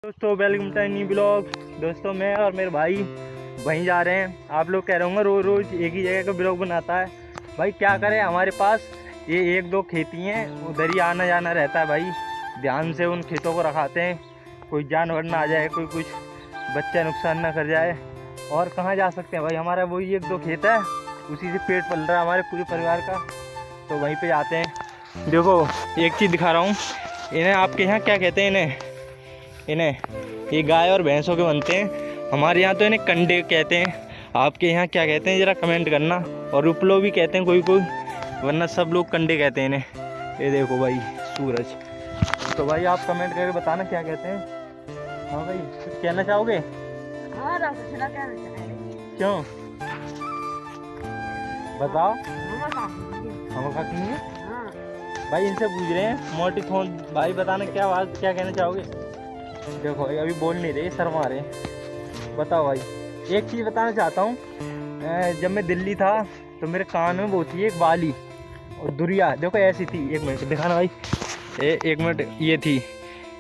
दोस्तों welcome to new blog. दोस्तों मैं और मेरे भाई वहीं जा रहे हैं। आप लोग कह रहे होंगे रोज़ रोज़ एक ही जगह का ब्लॉग बनाता है। भाई क्या करें, हमारे पास ये एक दो खेती हैं, उधर ही आना जाना रहता है। भाई ध्यान से उन खेतों को रखाते हैं, कोई जानवर ना आ जाए, कोई कुछ बच्चा नुकसान ना कर जाए। और कहाँ जा सकते हैं भाई, हमारा वही एक दो खेत है, उसी से पेट पल रहा है हमारे पूरे परिवार का, तो वहीं पे जाते हैं। देखो एक चीज़ दिखा रहा हूँ, इन्हें आपके यहाँ क्या कहते हैं? इन्हें ये गाय और भैंसों के बनते हैं, हमारे यहाँ तो इन्हें कंडे कहते हैं। आपके यहाँ क्या कहते हैं ज़रा कमेंट करना। और उपलो भी कहते हैं कोई कोई, वरना सब लोग कंडे कहते हैं इन्हें। ये देखो भाई सूरज। तो भाई आप कमेंट करके बताना क्या कहते हैं। हाँ भाई कुछ कहना चाहोगे? हाँ क्यों बताओ। हम खा नहीं है भाई, इनसे पूछ रहे हैं मोटी थोन। भाई बताना क्या बात, क्या कहना चाहोगे? देखो अभी बोल नहीं रहे, शर्मा रहे। बताओ भाई। एक चीज़ बताना चाहता हूँ, जब मैं दिल्ली था तो मेरे कान में वो थी एक बाली और दुरिया, देखो ऐसी थी। एक मिनट दिखाना भाई, एक मिनट। ये थी,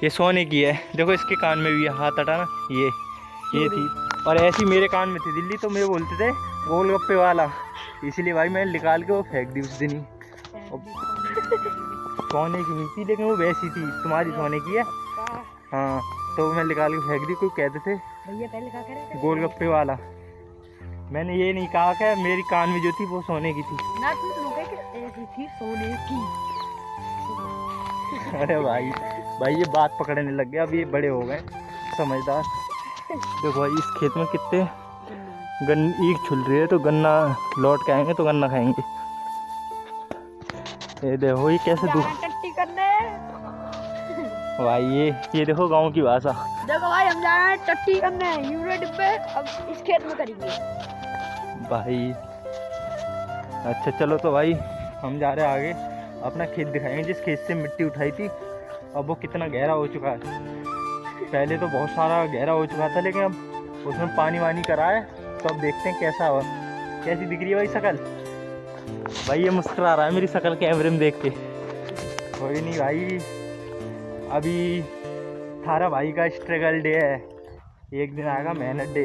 ये सोने की है। देखो इसके कान में भी हाथ हटाना, ये थी। और ऐसी मेरे कान में थी दिल्ली, तो मुझे बोलते थे गोलगप्पे वाला, इसलिए भाई मैंने निकाल के वो फेंक दी उस दिन ही। सोने की नहीं थी, लेकिन वो वैसी थी, तुम्हारी सोने की है। हाँ तो मैं निकाल के फेंक दी। कोई कहते थे भैया पहले क्या करे गोलगप्पे वाला। मैंने ये नहीं कहा कि मेरी कान में जो थी वो सोने की थी ना, तुम लोग ऐसी थी सोने की। अरे भाई ये बात पकड़ने लग गया, अब ये बड़े हो गए समझदार। देखो भाई इस खेत में कितने ईख छुल रही है, तो गन्ना लौट के आएंगे तो गन्ना खाएंगे। ये देखो ये कैसे टट्टी करने भाई, ये देखो गांव की भाषा। देखो भाई हम जा रहे हैं टट्टी करने, यूरिया डिब्बे अब इस खेत में करेंगे भाई। अच्छा चलो तो भाई हम जा रहे हैं आगे, अपना खेत दिखाएंगे जिस खेत से मिट्टी उठाई थी। अब वो कितना गहरा हो चुका है, पहले तो बहुत सारा गहरा हो चुका था, लेकिन अब उसमें पानी वानी करा है, तो अब देखते हैं कैसा हो। कैसी दिख रही है भाई शकल? भाई ये मुस्कुरा रहा है मेरी शकल कैमरे में देख के। कोई नहीं भाई, अभी थारा भाई का स्ट्रगल डे है, एक दिन आएगा मेहनत डे,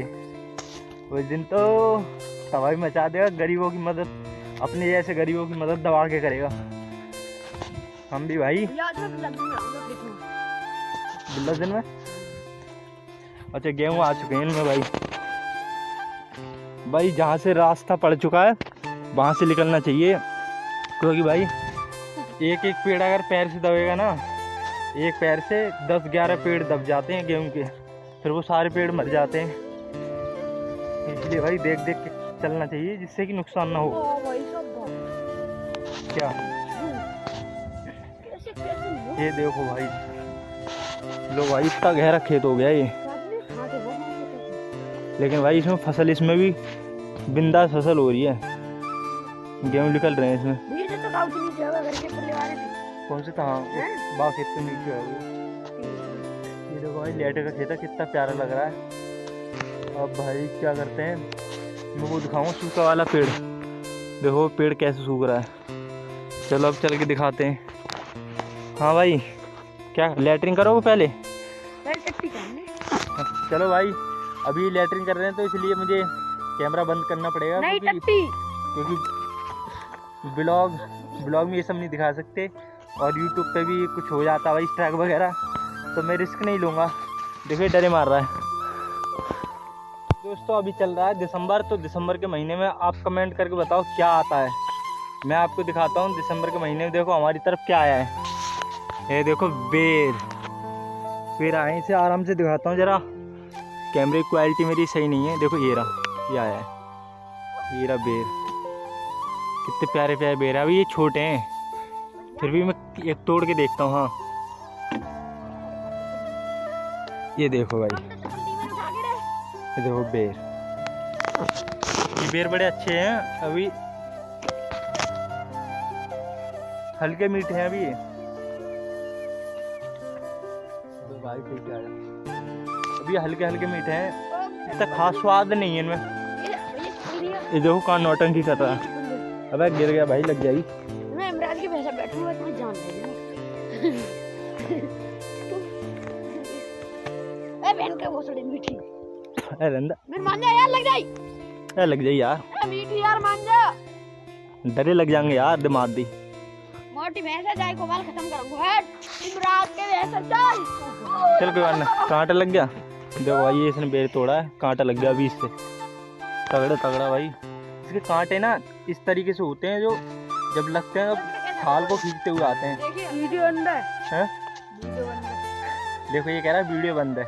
उस दिन तो तबाही मचा देगा। गरीबों की मदद, अपने जैसे गरीबों की मदद दबा के करेगा। हम भी भाई बिल्ला दिन में। अच्छा गेहूँ आ चुके हैं इनमें भाई जहाँ से रास्ता पड़ चुका है वहाँ से निकलना चाहिए, क्योंकि भाई एक एक पेड़ अगर पैर से दबेगा ना, एक पैर से 10-11 पेड़ दब जाते हैं गेहूं के, फिर वो सारे पेड़ मर जाते हैं। इसलिए भाई देख देख के चलना चाहिए, जिससे कि नुकसान ना हो। क्या ये देखो भाई, लो भाई इतना गहरा खेत हो गया ये, लेकिन भाई इसमें फसल, इसमें भी बिंदास फसल हो रही है, गेहूं निकल रहे हैं इसमें। कौन से था बाग खेत पे नीचे है ये देखो भाई, लेटे का खेत है, कितना प्यारा लग रहा है। अब भाई क्या करते हैं, मैं वो दिखाऊंगा सूखा वाला पेड़। देखो पेड़ कैसे सूख रहा है। चलो अब चल के दिखाते हैं। हाँ भाई क्या लेटरिंग करोगे पहले? चलो भाई अभी लेटरिंग कर रहे हैं, तो इसलिए मुझे कैमरा बंद करना पड़ेगा, क्योंकि ब्लॉग में ये सब नहीं दिखा सकते, और यूट्यूब पे भी कुछ हो जाता है भाई स्ट्राइक वगैरह, तो मैं रिस्क नहीं लूँगा। देखिए डरे मार रहा है। दोस्तों अभी चल रहा है दिसंबर, तो दिसंबर के महीने में आप कमेंट करके बताओ क्या आता है। मैं आपको दिखाता हूँ दिसंबर के महीने में। देखो हमारी तरफ क्या आया है, ये देखो बेर आए। इसे आराम से दिखाता हूँ जरा, कैमरे की क्वालिटी मेरी सही नहीं है। देखो ये रहा, ये आया है, ये रहा बेर। कितने प्यारे प्यारे बेर है। अभी ये छोटे हैं, फिर भी मैं एक तोड़ के देखता हूँ। हाँ ये देखो भाई, ये देखो बेर, ये बेर बड़े अच्छे हैं, अभी हल्के मीठे हैं अभी ये। तो भाई ठीक है, अभी हल्के हल्के मीठे हैं, इतना खास स्वाद नहीं है इनमें। ये देखो कान नौटंकी कर रहा है। अबे गिर गया भाई, लग जाएगी। मैं इमरान के भैंसा बैठूंगा, तुम्हें जान नहीं बहन के भोसड़ी मीठी। अरे अंदर मेरे मान जा यार, लग जाई। अरे लग जाए यार, मीठी यार, मान जा। डरे लग जाएंगे यार, दिमाग दी। मोटी भैंस है, जाए को बाल खत्म करूंगा। हट इमरान के भैंस है, चल। चल कोई बात नहीं, कांटा लग गया। देखो भाई ये इसने बेर तोड़ा है, कांटा लग गया अभी इससे। तगड़ा तगड़ा भाई। इसके कांटे ना इस तरीके से होते हैं जो जब लगते हैं तो छाल को खींचते हुए आते हैं। देखिए वीडियो बंद है। हैं? वीडियो बंद है। देखो ये कह रहा है वीडियो बंद है,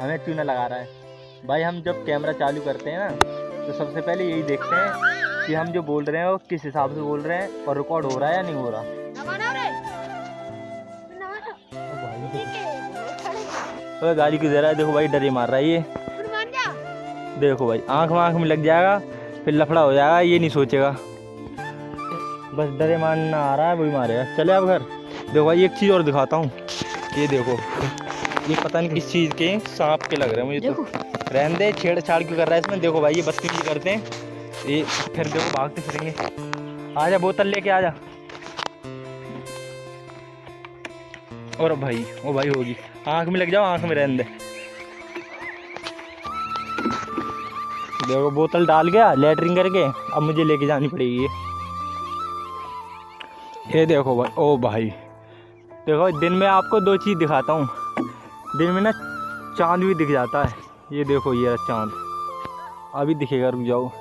हमें चूना लगा रहा है। भाई हम जब कैमरा चालू करते हैं ना तो सबसे पहले यही देखते हैं कि हम जो बोल रहे हैं वो किस हिसाब से बोल रहे हैं और रिकॉर्ड हो रहा है या नहीं हो रहा। तो गाड़ी की जरा देखो भाई, डरे मार रहा है ये। देखो भाई आंख में लग जाएगा, फिर लफड़ा हो जाएगा, ये नहीं सोचेगा, बस डरे मारना आ रहा है वही मारेगा। चले अब घर। देखो भाई एक चीज़ और दिखाता हूँ, ये देखो, ये पता नहीं किस चीज़ के सांप के लग रहे हैं मुझे तो। रहने दे, छेड़छाड़ क्यों कर रहा है इसमें। देखो भाई ये बदतमीजी करते हैं ये, फिर देखो भागते फिरेंगे। आजा बोतल लेके आजा। और भाई ओ भाई होगी, आंख में लग जाओ, आंख में रहने दे। देखो बोतल डाल गया लेटरिंग करके, अब मुझे लेके जानी पड़ेगी ये देखो भाई। ओ भाई देखो, दिन में आपको दो चीज़ दिखाता हूँ, दिन में ना चांद भी दिख जाता है। ये देखो ये रहा चांद, अभी दिखेगा, रुक जाओ।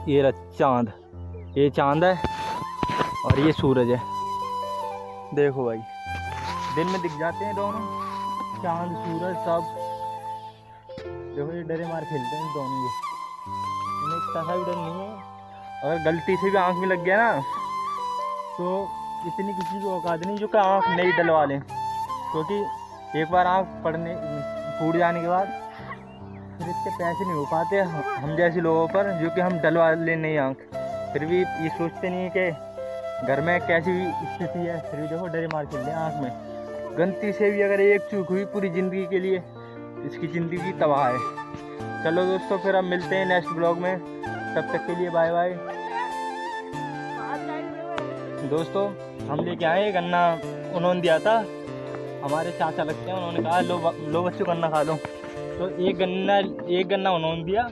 ये रहा चांद, ये चांद है और ये सूरज है। देखो भाई दिन में दिख जाते हैं दोनों, चांद सूरज सब। देखो ये डरे मार खेलते हैं दोनों, ये इन्हें इतना सा भी डर नहीं है। अगर गलती से भी आँख में लग गया ना तो इतनी किसी को औकात नहीं जो कि आँख नहीं डलवा लें, क्योंकि एक बार आँख पड़ने फूट जाने के बाद फिर इसके पैसे नहीं हो पाते हम जैसे लोगों पर, जो कि हम डलवा लें नहीं आँख, फिर भी ये सोचते नहीं है कि घर में कैसी स्थिति है, फिर भी देखो डरे मार खेल लें आँख में। गलती से भी अगर एक चूक हुई पूरी ज़िंदगी के लिए, इसकी ज़िंदगी तबाह है। चलो दोस्तों फिर अब मिलते हैं नेक्स्ट ब्लॉग में, तब तक के लिए बाय बाय। दोस्तों हम लेके आए गन्ना, उन्होंने दिया था, हमारे चाचा लगते हैं, उन्होंने कहा लो बच्चों गन्ना खा लो, तो एक गन्ना उन्होंने दिया।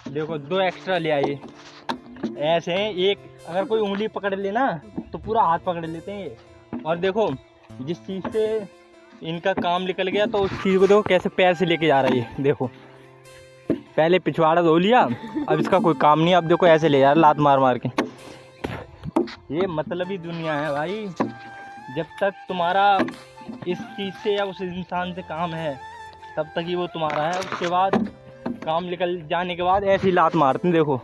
देखो दो एक्स्ट्रा ले आए, ऐसे हैं, एक अगर कोई उंगली पकड़ लेना तो पूरा हाथ पकड़ लेते हैं ये। और देखो जिस चीज़ से इनका काम निकल गया तो उस चीज़ को देखो कैसे पैर से लेके जा रहा है ये। देखो पहले पिछवाड़ा धो लिया, अब इसका कोई काम नहीं, अब देखो ऐसे ले जा रहा लात मार मार के। ये मतलबी दुनिया है भाई, जब तक तुम्हारा इस चीज़ से या उस इंसान से काम है तब तक ही वो तुम्हारा है, उसके बाद काम निकल जाने के बाद ऐसी लात मारते हैं। देखो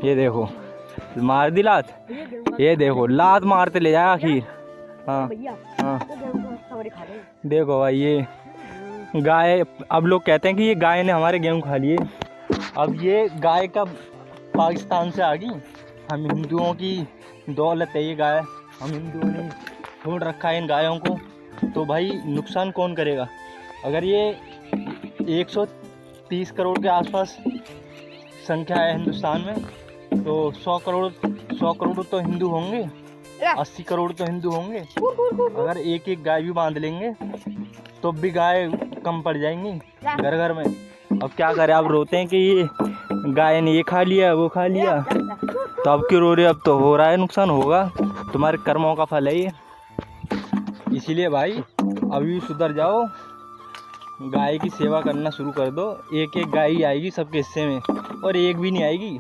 ये देखो मार दी लात, ये देखो लात मारते ले जाए आखिर। हाँ हाँ देखो भाई ये गाय, अब लोग कहते हैं कि ये गाय ने हमारे गेहूँ खा लिए। अब ये गाय का पाकिस्तान से आ गई, हम हिंदुओं की दौलत है ये गाय, हम हिंदुओं ने छोड़ रखा है इन गायों को, तो भाई नुकसान कौन करेगा। अगर ये 130 करोड़ के आसपास संख्या है हिंदुस्तान में, तो 100 करोड़ तो हिंदू होंगे, 80 करोड़ तो हिंदू होंगे। अगर एक एक गाय भी बांध लेंगे तो भी गाय कम पड़ जाएंगी घर घर में। अब क्या करें, अब रोते हैं कि ये गाय ने ये खा लिया वो खा लिया, तो अब क्यों रो रहे, अब तो हो रहा है, नुकसान होगा, तुम्हारे कर्मों का फल है ये। इसीलिए भाई अभी सुधर जाओ, गाय की सेवा करना शुरू कर दो। एक एक गाय ही आएगी सबके हिस्से में, और एक भी नहीं आएगी,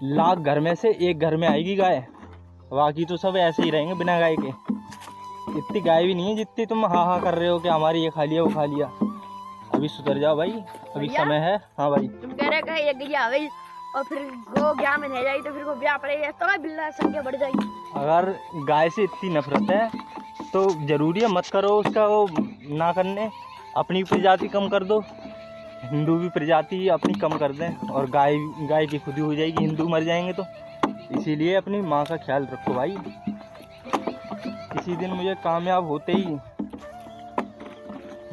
लाख घर में से एक घर में आएगी गाय, बाकी तो सब ऐसे ही रहेंगे बिना गाय के। इतनी गाय भी नहीं है जितनी तुम हाँ कर रहे हो कि हमारी ये खा लिया वो खा लिया। अभी सुधर जाओ भाई, अभी समय है। हाँ भाई तुम कह रहे कहीं एक गैया आ गई और फिर वो गाय में रह जाएगी तो फिर वो ब्याह पड़ेगा, तो ना बिल्ला संख्या बढ़ जाएगी। अगर गाय से इतनी नफरत है तो जरूरी है मत करो उसका वो ना करने, अपनी प्रजाति कम कर दो, हिंदू भी प्रजाति अपनी कम कर दें, और गाय की खुदी हो जाएगी, हिंदू मर जाएंगे तो। इसीलिए अपनी माँ का ख्याल रखो भाई। किसी दिन मुझे कामयाब होते ही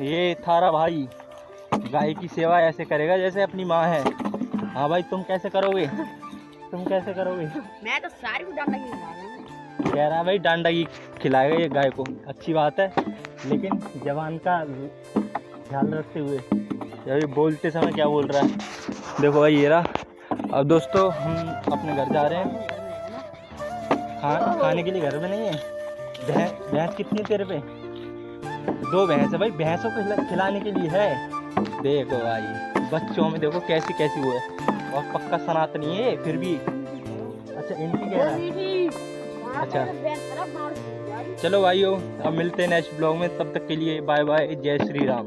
ये थारा भाई गाय की सेवा ऐसे करेगा जैसे अपनी माँ है। हाँ भाई तुम कैसे करोगे, तुम कैसे करोगे? मैं तो सारी को डांडा की खिलाऊंगा। कह रहा है भाई डांडा की खिलाएगा ये गाय को, अच्छी बात है, लेकिन जवान का ख्याल रखते हुए। अभी बोलते समय क्या बोल रहा है देखो भाई ये रहा। अब दोस्तों हम अपने घर जा रहे हैं। खाने के लिए घर में नहीं है। भैंस कितनी तेरे पे? 2 भैंस है भाई, भैंसों को खिलाने के लिए है। देखो भाई बच्चों में देखो कैसी कैसी वो है, और पक्का सनातनी है फिर भी। अच्छा इनकी कह रहा है। अच्छा चलो भाइयों अब मिलते हैं नेक्स्ट ब्लॉग में, तब तक के लिए बाय बाय, जय श्री राम।